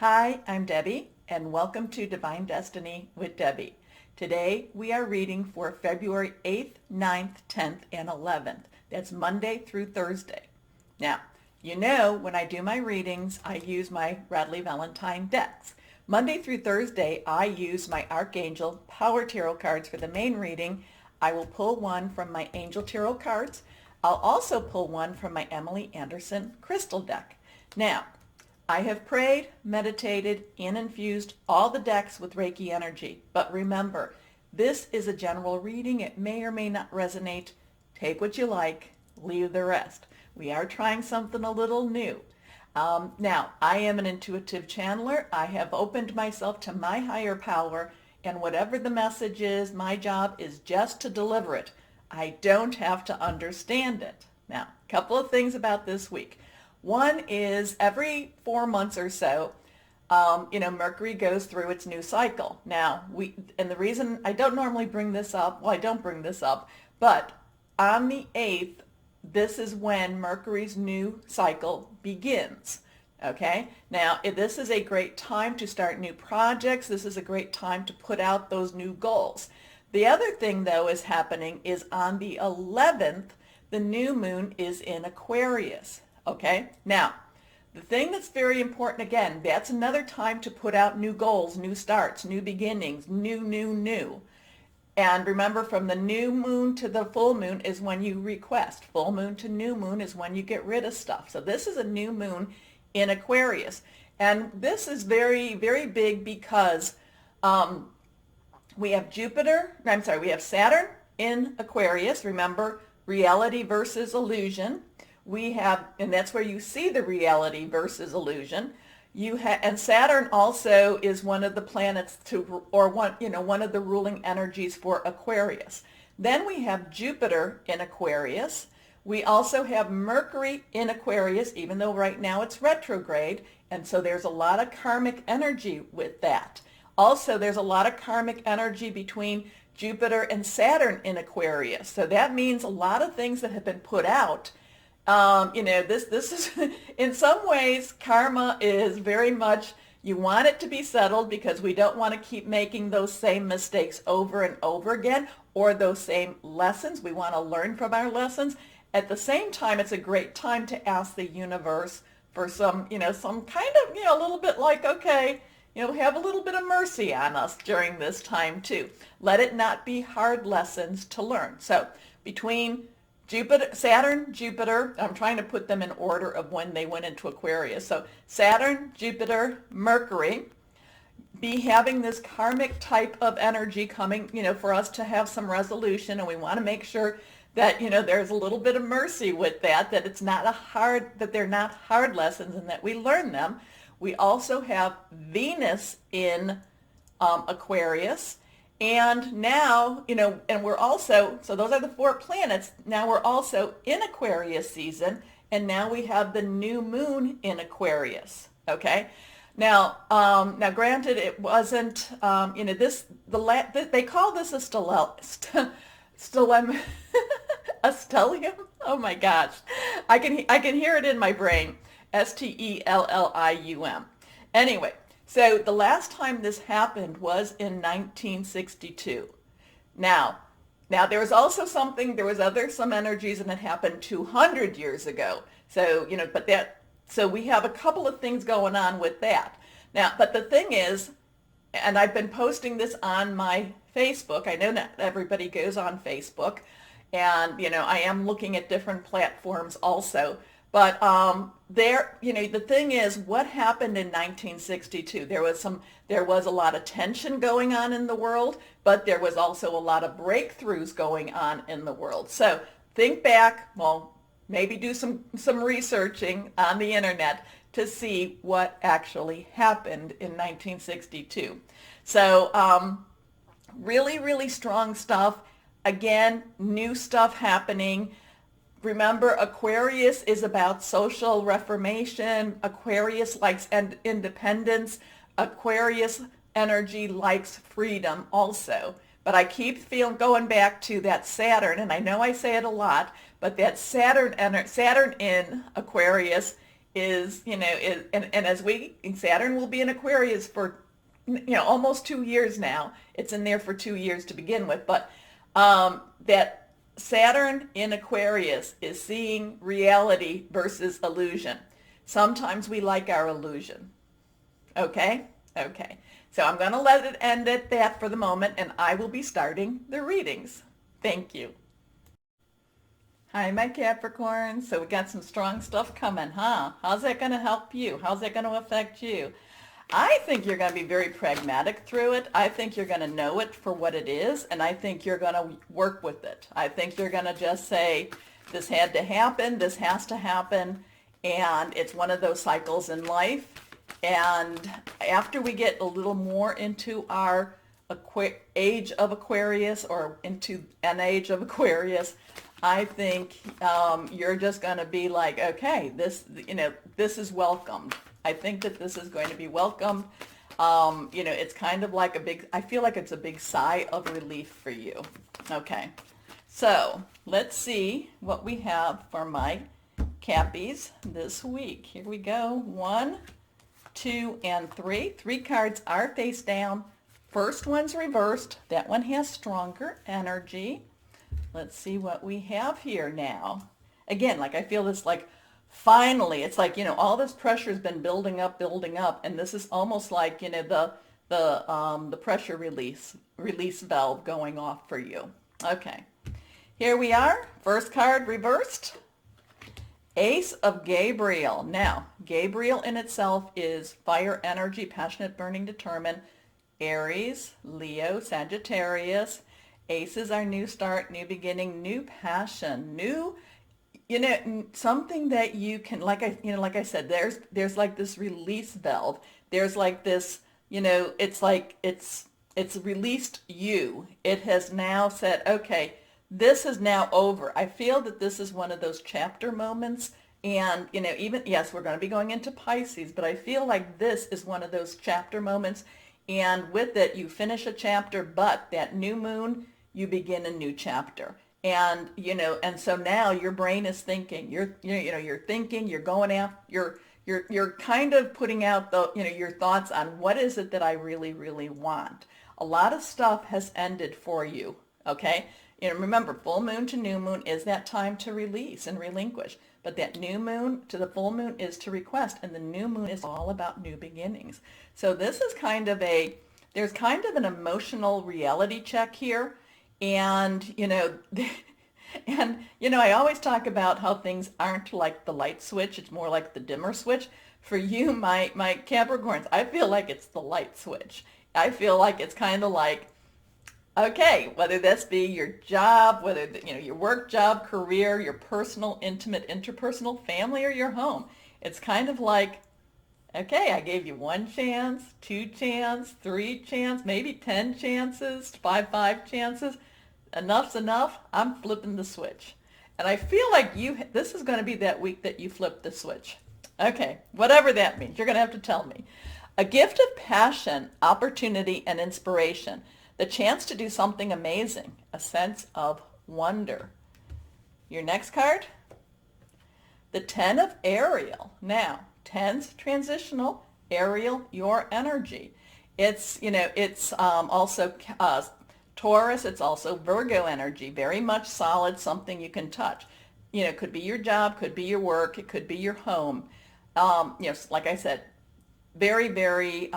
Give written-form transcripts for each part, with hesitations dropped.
Hi, I'm Debbie, and welcome to Divine Destiny with Debbie. Today we are reading for February 8th, 9th, 10th, and 11th. That's Monday through Thursday. Now, you know when I do my readings, I use my Radley Valentine decks. Monday through Thursday, I use my Archangel Power Tarot cards for the main reading. I will pull one from my Angel Tarot cards. I'll also pull one from my Emily Anderson Crystal deck. Now, I have prayed, meditated, and infused all the decks with Reiki energy. But remember, this is a general reading. It may or may not resonate. Take what you like, leave the rest. We are trying something a little new. Now, I am an intuitive channeler. I have opened myself to my higher power, and whatever the message is, my job is just to deliver it. I don't have to understand it. Now, a couple of things about this week. One is every 4 months or so, Mercury goes through its new cycle. Now, and the reason I don't normally bring this up, well, I don't bring this up, but on the 8th, this is when Mercury's new cycle begins. Okay? Now, this is a great time to start new projects. This is a great time to put out those new goals. The other thing, though, is happening is on the 11th, the new moon is in Aquarius. Okay, now, the thing that's very important, again, that's another time to put out new goals, new starts, new beginnings, new. And remember, from the new moon to the full moon is when you request. Full moon to new moon is when you get rid of stuff. So this is a new moon in Aquarius. And this is very, very big because we have Saturn in Aquarius. Remember, reality versus illusion. We have, and that's where you see the reality versus illusion. And Saturn also is one of the planets one of the ruling energies for Aquarius. Then we have Jupiter in Aquarius. We also have Mercury in Aquarius, even though right now it's retrograde, and so there's a lot of karmic energy with that. Also, there's a lot of karmic energy between Jupiter and Saturn in Aquarius. So that means a lot of things that have been put out. This is, in some ways, karma is very much, you want it to be settled because we don't want to keep making those same mistakes over and over again, or those same lessons. We want to learn from our lessons. At the same time, it's a great time to ask the universe for some kind of, a little bit like, okay, have a little bit of mercy on us during this time too. Let it not be hard lessons to learn. So between Saturn, Jupiter, I'm trying to put them in order of when they went into Aquarius. So Saturn, Jupiter, Mercury, be having this karmic type of energy coming, for us to have some resolution, and we want to make sure that, there's a little bit of mercy with that it's not that they're not hard lessons and that we learn them. We also have Venus in Aquarius. And now, and we're also, so those are the 4 planets. Now we're also in Aquarius season, and now we have the new moon in Aquarius. Okay. Now, granted, it wasn't, they call this a a stellium. Oh my gosh, I can hear it in my brain. Stellium. Anyway. So the last time this happened was in 1962. Now there was also some energies, and it happened 200 years ago. So, so we have a couple of things going on with that. Now, but the thing is, and I've been posting this on my Facebook. I know not everybody goes on Facebook, and, I am looking at different platforms also. But the thing is, what happened in 1962? There was a lot of tension going on in the world, but there was also a lot of breakthroughs going on in the world. So think back, well, maybe do some researching on the internet to see what actually happened in 1962. So really, really strong stuff. Again, new stuff happening. Remember, Aquarius is about social reformation. Aquarius likes independence. Aquarius energy likes freedom also. But I keep going back to that Saturn, and I know I say it a lot, but that Saturn in Aquarius is, and as Saturn will be in Aquarius for, almost 2 years now. It's in there for 2 years to begin with, but that Saturn in Aquarius is seeing reality versus illusion. Sometimes we like our illusion. Okay? Okay. So I'm going to let it end at that for the moment, and I will be starting the readings. Thank you. Hi, my Capricorn. So we got some strong stuff coming, huh? How's that going to help you? How's that going to affect you? I think you're going to be very pragmatic through it. I think you're going to know it for what it is, and I think you're going to work with it. I think you're going to just say, this had to happen, this has to happen, and it's one of those cycles in life. And after we get a little more into our age of Aquarius, or into an age of Aquarius, I think you're just going to be like, okay, this is welcomed. I think that this is going to be welcomed. It's kind of like I feel like it's a big sigh of relief for you. Okay, so let's see what we have for my Cappies this week. Here we go. 1, 2, and 3. 3 cards are face down. First one's reversed. That one has stronger energy. Let's see what we have here now. Again, like I feel this like finally, it's like, all this pressure has been building up, and this is almost like, the pressure release valve going off for you. Okay, here we are. First card reversed. Ace of Gabriel. Now, Gabriel in itself is fire energy, passionate, burning, determined. Aries, Leo, Sagittarius. Ace is our new start, new beginning, new passion, new, something that you can, like I said, there's like this release valve. There's like this, it's like it's released you. It has now said, okay, this is now over. I feel that this is one of those chapter moments. And, even, yes, we're going to be going into Pisces, but I feel like this is one of those chapter moments. And with it, you finish a chapter, but that new moon, you begin a new chapter. And, and so now your brain is thinking, you're thinking, you're going after, you're kind of putting out your thoughts on what is it that I really, really want. A lot of stuff has ended for you. Okay. Remember, full moon to new moon is that time to release and relinquish. But that new moon to the full moon is to request. And the new moon is all about new beginnings. So this is there's kind of an emotional reality check here. And, I always talk about how things aren't like the light switch. It's more like the dimmer switch. For you, my Capricorns, I feel like it's the light switch. I feel like it's kind of like, okay, whether this be your job, whether, your work, job, career, your personal, intimate, interpersonal, family, or your home. It's kind of like, okay, I gave you 1 chance, 2 chance, 3 chance, maybe 10 chances, 5 chances. Enough's enough. I'm flipping the switch. And I feel like this is going to be that week that you flip the switch. Okay, whatever that means, you're going to have to tell me. A gift of passion, opportunity, and inspiration. The chance to do something amazing. A sense of wonder. Your next card? The 10 of Ariel. Now, 10's transitional, Ariel, your energy. It's, it's also Taurus. It's also Virgo energy, very much solid, something you can touch. It could be your job, could be your work, it could be your home. Like I said, very, very,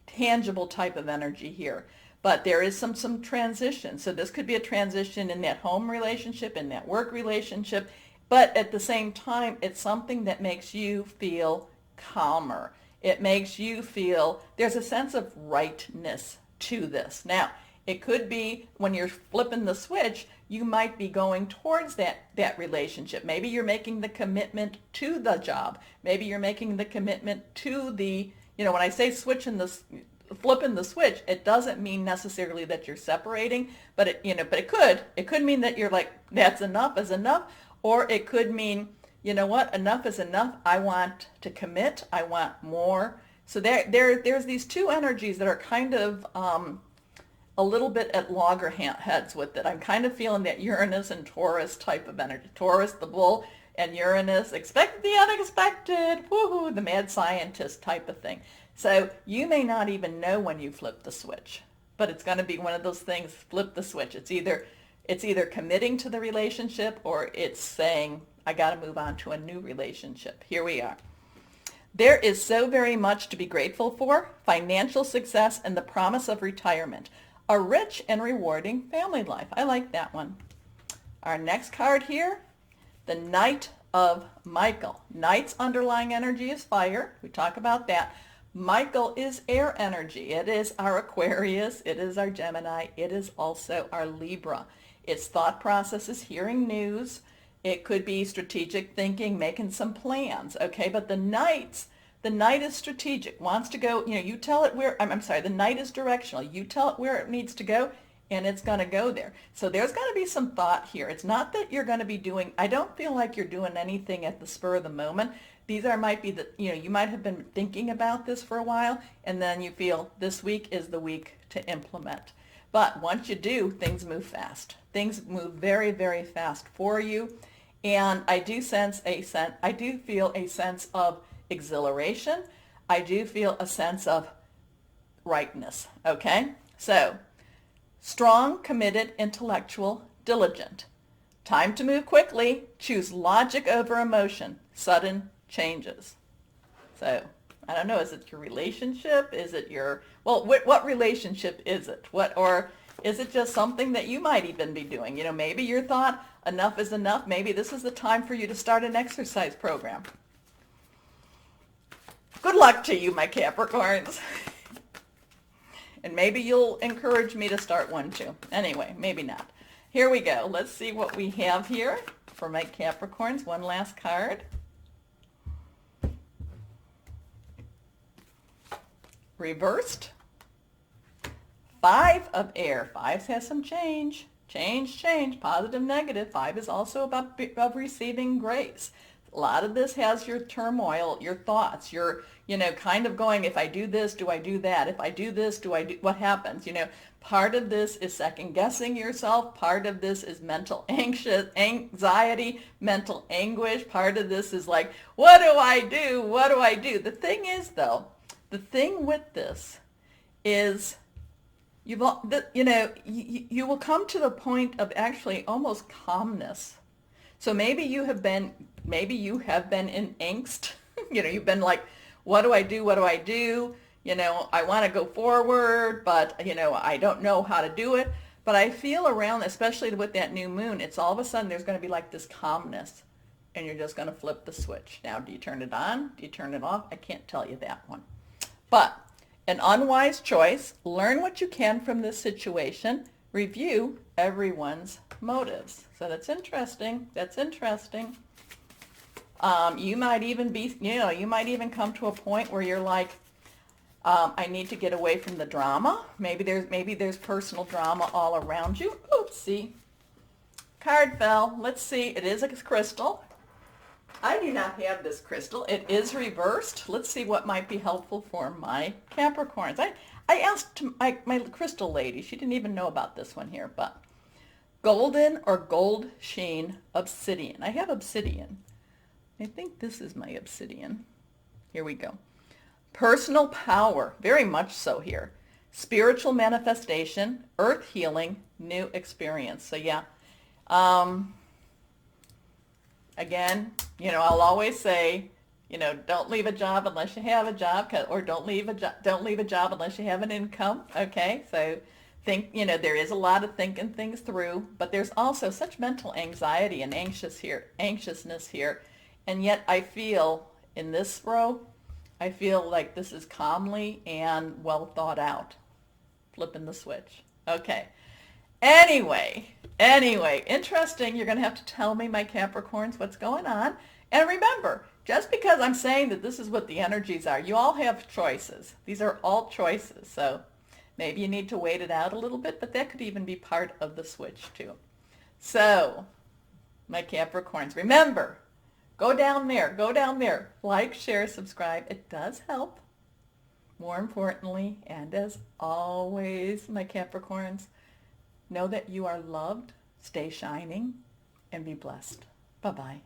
tangible type of energy here. But there is some transition. So this could be a transition in that home relationship, in that work relationship. But at the same time, it's something that makes you feel calmer. It makes you feel there's a sense of rightness to this. Now, it could be when you're flipping the switch, you might be going towards that relationship. Maybe you're making the commitment to the job. Maybe you're making the commitment to the, when I say flipping the switch, it doesn't mean necessarily that you're separating, but it could mean that you're like, that's enough is enough. Or it could mean, enough is enough. I want to commit. I want more. So there's these two energies that are kind of a little bit at loggerheads with it. I'm kind of feeling that Uranus and Taurus type of energy. Taurus, the bull, And Uranus, expect the unexpected, woohoo, the mad scientist type of thing. So you may not even know when you flip the switch, but it's going to be one of those things, flip the switch. It's either committing to the relationship or it's saying, I got to move on to a new relationship. Here we are. There is so very much to be grateful for: financial success and the promise of retirement. A rich and rewarding family life. I like that one. Our next card here, the Knight of Michael. Knight's underlying energy is fire. We talk about that. Michael is air energy. It is our Aquarius. It is our Gemini. It is also our Libra. Its thought process is hearing news. It could be strategic thinking, making some plans, okay? But the Knight is strategic, wants to go, you tell it where, I'm sorry, the Knight is directional. You tell it where it needs to go, and it's going to go there. So there's going to be some thought here. It's not that you're going to be doing, I don't feel like you're doing anything at the spur of the moment. Might be the, you might have been thinking about this for a while, and then you feel this week is the week to implement. But once you do, things move fast. Things move very, very fast for you. And I do feel a sense of exhilaration. I do feel a sense of rightness, okay? So, strong, committed, intellectual, diligent. Time to move quickly. Choose logic over emotion. Sudden changes. So, I don't know, is it your relationship? Is it your, well, what relationship is it? Or is it just something that you might even be doing? Maybe your thought, enough is enough. Maybe this is the time for you to start an exercise program. Good luck to you, my Capricorns. And maybe you'll encourage me to start one too. Anyway, maybe not. Here we go. Let's see what we have here for my Capricorns. One last card. Reversed. 5 of air. 5 has some change. Change. Positive, negative. 5 is also about receiving grace. A lot of this has your turmoil, your thoughts, your, kind of going, if I do this, do I do that? If I do this, what happens? Part of this is second guessing yourself. Part of this is mental anxiety, mental anguish. Part of this is like, what do I do? What do I do? The thing is, though, the thing with this is you will come to the point of actually almost calmness. So maybe you have been in angst. You've been like, what do I do? What do I do? I want to go forward, but, I don't know how to do it. But I feel around, especially with that new moon, it's all of a sudden there's going to be like this calmness, and you're just going to flip the switch. Now, do you turn it on? Do you turn it off? I can't tell you that one. But an unwise choice. Learn what you can from this situation. Review everyone's motives. So that's interesting. You might even be, you might even come to a point where you're like, I need to get away from the drama. Maybe there's personal drama all around you. Oopsie. Card fell. Let's see. It is a crystal. I do not have this crystal. It is reversed. Let's see what might be helpful for my Capricorns. I asked my crystal lady. She didn't even know about this one here, but golden or gold sheen obsidian. I have obsidian. I think this is my obsidian. Here we go. Personal power, very much so here. Spiritual manifestation, earth healing, new experience. So yeah, again, I'll always say, don't leave a job unless you have a job, or don't leave a job unless you have an income. Okay, so think, there is a lot of thinking things through, but there's also such mental anxiety and anxiousness here, and yet I feel in this row, I feel like this is calmly and well thought out. Flipping the switch. Okay. Anyway, interesting. You're going to have to tell me, my Capricorns, what's going on. And remember, just because I'm saying that this is what the energies are, you all have choices. These are all choices. So maybe you need to wait it out a little bit, but that could even be part of the switch too. So, my Capricorns, remember, go down there, like, share, subscribe. It does help. More importantly, and as always, my Capricorns, know that you are loved, stay shining, and be blessed. Bye-bye.